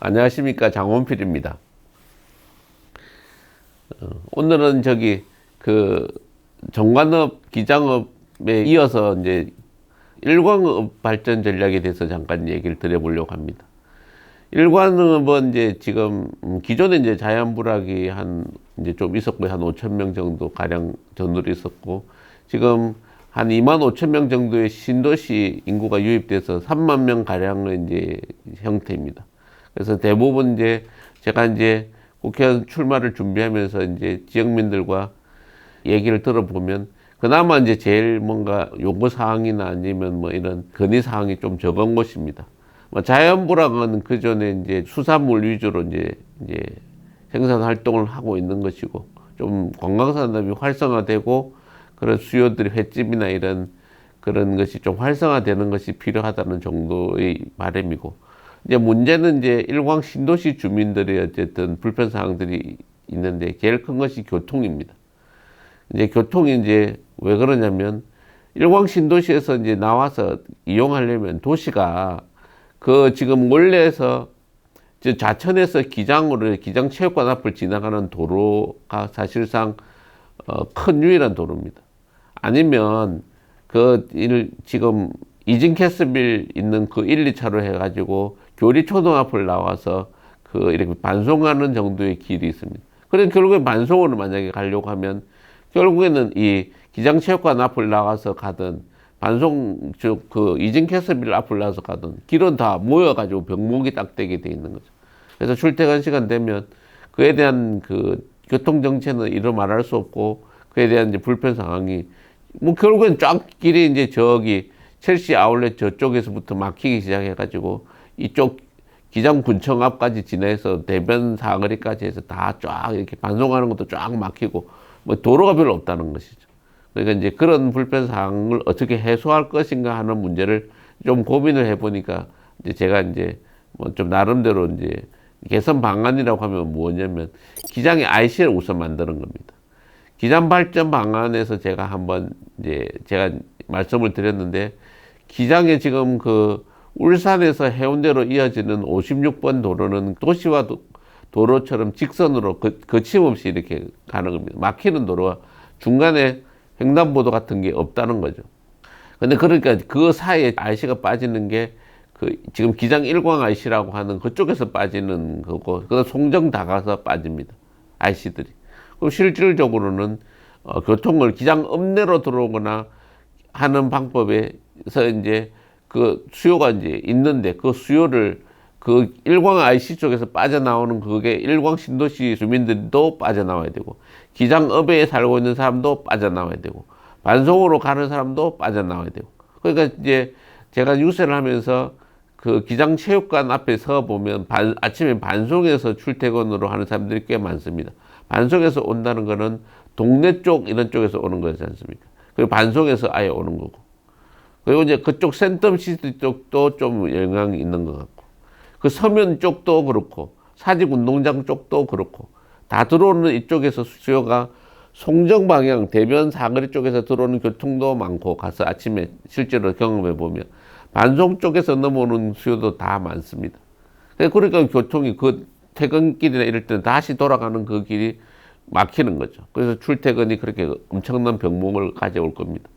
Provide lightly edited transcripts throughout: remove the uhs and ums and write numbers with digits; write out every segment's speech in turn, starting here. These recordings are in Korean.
안녕하십니까, 장원필입니다. 오늘은 그 정관업, 기장업에 이어서 이제 일광업 발전 전략에 대해서 잠깐 얘기를 드려보려고 합니다. 일광업은 이제 지금 기존에 이제 자연불황이 이제 좀 있었고, 한 5천 명 정도 가량 전후로 있었고, 지금 한 2만 5천 명 정도의 신도시 인구가 유입돼서 3만 명 가량의 이제 형태입니다. 그래서 대부분 이제 제가 이제 국회의원 출마를 준비하면서 이제 지역민들과 얘기를 들어보면 그나마 이제 제일 뭔가 요구 사항이나 아니면 뭐 이런 건의 사항이 좀 적은 곳입니다. 뭐 자연불황은 그 전에 이제 수산물 위주로 이제 생산 활동을 하고 있는 것이고, 좀 관광산업이 활성화되고 그런 수요들이 횟집이나 이런 그런 것이 좀 활성화되는 것이 필요하다는 정도의 바람이고, 이제 문제는 이제 일광 신도시 주민들의 어쨌든 불편 사항들이 있는데, 제일 큰 것이 교통입니다. 이제 교통이 이제 왜 그러냐면, 일광 신도시에서 이제 나와서 이용하려면 도시가 그 지금 원래에서 좌천에서 기장으로 기장체육관 앞을 지나가는 도로가 사실상 큰 유일한 도로입니다. 아니면 지금 이진캐스빌 있는 그 1, 2차로 해가지고 교리초등 앞을 나와서 이렇게 반송하는 정도의 길이 있습니다. 그래서 결국에 반송으로 만약에 가려고 하면 결국에는 이 기장체육관 앞을 나가서 가든 반송 이진캐스빌 앞을 나가서 가든 길은 다 모여가지고 병목이 딱 되게 돼 있는 거죠. 그래서 출퇴근 시간 되면 그에 대한 그 교통정체는 이루 말할 수 없고, 그에 대한 이제 불편 상황이 뭐 결국엔 쫙 길이 이제 첼시 아울렛 저쪽에서부터 막히기 시작해가지고 이쪽 기장군청 앞까지 지나서 대변 사거리까지 해서 다 쫙 이렇게 반송하는 것도 쫙 막히고, 뭐 도로가 별로 없다는 것이죠. 그러니까 이제 그런 불편 사항을 어떻게 해소할 것인가 하는 문제를 좀 고민을 해보니까, 이제 제가 이제 뭐 좀 나름대로 이제 개선 방안이라고 하면 뭐냐면, 기장의 IC를 우선 만드는 겁니다. 기장 발전 방안에서 제가 한번 제가 말씀을 드렸는데, 기장에 지금 울산에서 해운대로 이어지는 56번 도로는 도시와 도로처럼 직선으로 거침없이 이렇게 가는 겁니다. 막히는 도로와 중간에 횡단보도 같은 게 없다는 거죠. 근데 그러니까 그 사이에 IC가 빠지는 게 지금 기장 일광 IC라고 하는 그쪽에서 빠지는 거고, 송정 다 가서 빠집니다. IC들이. 그럼 실질적으로는 교통을 기장 읍내로 들어오거나 하는 방법에서 이제 수요가 이제 있는데, 그 수요를 일광 IC 쪽에서 빠져나오는 그게 일광 신도시 주민들도 빠져나와야 되고, 기장읍에 살고 있는 사람도 빠져나와야 되고, 반송으로 가는 사람도 빠져나와야 되고. 그러니까 이제 제가 유세를 하면서 기장체육관 앞에 서 보면 아침에 반송에서 출퇴근으로 하는 사람들이 꽤 많습니다. 반송에서 온다는 거는 동네 쪽 이런 쪽에서 오는 거지 않습니까? 그리고 반송에서 아예 오는 거고. 그리고 이제 그쪽 센텀시티 쪽도 좀 영향이 있는 것 같고, 서면 쪽도 그렇고, 사직운동장 쪽도 그렇고, 다 들어오는 이쪽에서 수요가 송정 방향, 대변 사거리 쪽에서 들어오는 교통도 많고, 가서 아침에 실제로 경험해 보면 반송 쪽에서 넘어오는 수요도 다 많습니다. 그러니까 교통이 퇴근길이나 이럴 때는 다시 돌아가는 그 길이 막히는 거죠. 그래서 출퇴근이 그렇게 엄청난 병목을 가져올 겁니다.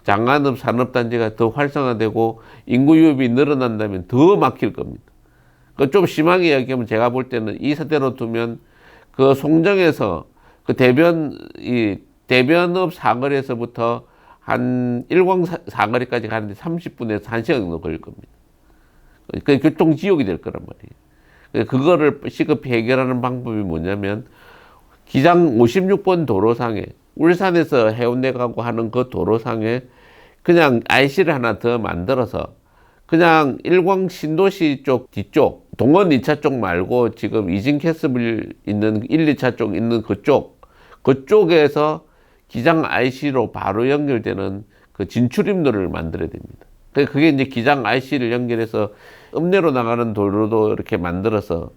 장안읍 산업단지가 더 활성화되고 인구 유입이 늘어난다면 더 막힐 겁니다. 좀 심하게 이야기하면, 제가 볼 때는 이 세대로 두면 송정에서 대변읍 사거리에서부터 한 일광 사거리까지 가는데 30분에서 1시간 정도 걸릴 겁니다. 그 교통지옥이 될 거란 말이에요. 그거를 시급히 해결하는 방법이 뭐냐면, 기장 56번 도로상에, 울산에서 해운대 가고 하는 그 도로상에 그냥 IC를 하나 더 만들어서, 그냥 일광 신도시 쪽 뒤쪽, 동원 2차 쪽 말고 지금 이진캐스빌 있는 1, 2차 쪽 있는 그쪽에서 기장 IC로 바로 연결되는 진출입로를 만들어야 됩니다. 그게 이제 기장 IC를 연결해서 읍내로 나가는 도로도 이렇게 만들어서,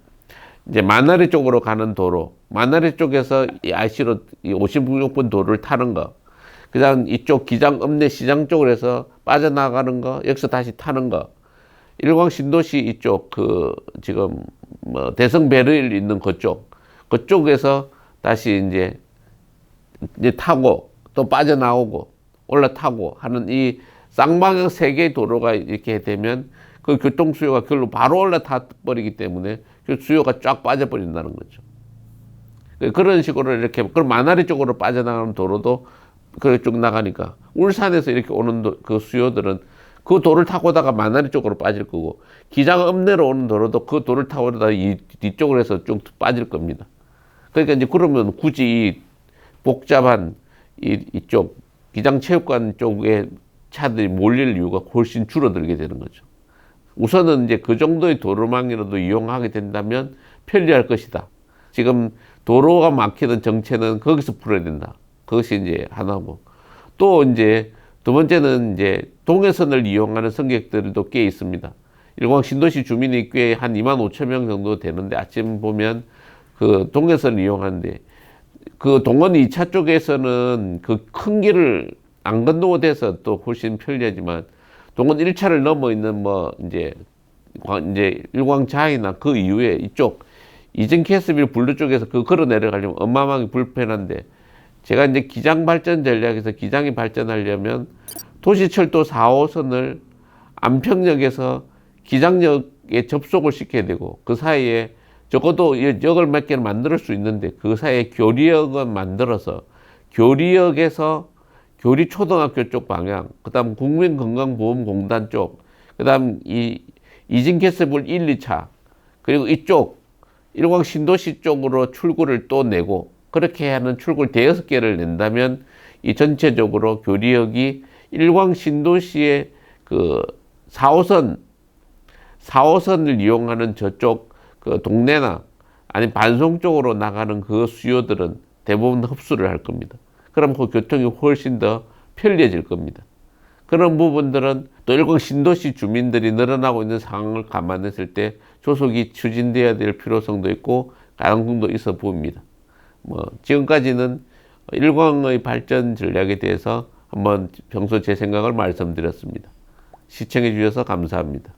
이제 만화리 쪽으로 가는 도로, 만화리 쪽에서 이 IC로 56번 도로를 타는 거, 그다음 이쪽 기장 읍내 시장 쪽으로 해서 빠져나가는 거, 여기서 다시 타는 거, 일광 신도시 이쪽 지금 뭐 대성 베르일 있는 그쪽에서 다시 이제 타고 또 빠져나오고 올라타고 하는 이 쌍방향 세 개의 도로가 이렇게 되면 그 교통 수요가 그걸로 바로 올라타 버리기 때문에 그 수요가 쫙 빠져버린다는 거죠. 그런 식으로 이렇게 그럼 만화리 쪽으로 빠져나가는 도로도 그렇게 쭉 나가니까 울산에서 이렇게 오는 그 수요들은 그 도를 타고 오다가 만화리 쪽으로 빠질 거고 기장 읍내로 오는 도로도 그 도를 타고 오다가 이 뒤쪽으로 해서 쭉 빠질 겁니다. 그러니까 이제 그러면 굳이 이 복잡한 이쪽 기장체육관 쪽에 차들이 몰릴 이유가 훨씬 줄어들게 되는 거죠. 우선은 이제 그 정도의 도로망이라도 이용하게 된다면 편리할 것이다. 지금 도로가 막히는 정체는 거기서 풀어야 된다. 그것이 이제 하나고. 또 이제 두 번째는 이제 동해선을 이용하는 승객들도 꽤 있습니다. 일광 신도시 주민이 꽤 한 2만 5천 명 정도 되는데 아침 보면 그 동해선을 이용하는데 그 동원 2차 쪽에서는 그 큰 길을 안 건너고 돼서 또 훨씬 편리하지만 동원 1차를 넘어 있는 뭐 이제 일광장이나 그 이후에 이쪽 이진캐스빌 블루 쪽에서 그 걸어 내려가려면 어마어마하게 불편한데 제가 이제 기장 발전 전략에서 기장이 발전하려면 도시철도 4호선을 안평역에서 기장역에 접속을 시켜야 되고 그 사이에 적어도 역을 몇 개를 만들 수 있는데 그 사이에 교리역은 만들어서 교리역에서 교리초등학교 쪽 방향, 그 다음 국민건강보험공단 쪽, 그 다음 이진캐스블 1, 2차, 그리고 이쪽 일광 신도시 쪽으로 출구를 또 내고 그렇게 하는 출구를 대여섯 개를 낸다면 이 전체적으로 교리역이 일광 신도시의 그 4호선을 이용하는 저쪽 그 동네나 아니 반송 쪽으로 나가는 그 수요들은 대부분 흡수를 할 겁니다. 그럼 그 교통이 훨씬 더 편리해질 겁니다. 그런 부분들은 또 일광 신도시 주민들이 늘어나고 있는 상황을 감안했을 때 조속히 추진돼야 될 필요성도 있고 가능성도 있어 보입니다. 뭐 지금까지는 일광의 발전 전략에 대해서 한번 평소 제 생각을 말씀드렸습니다. 시청해 주셔서 감사합니다.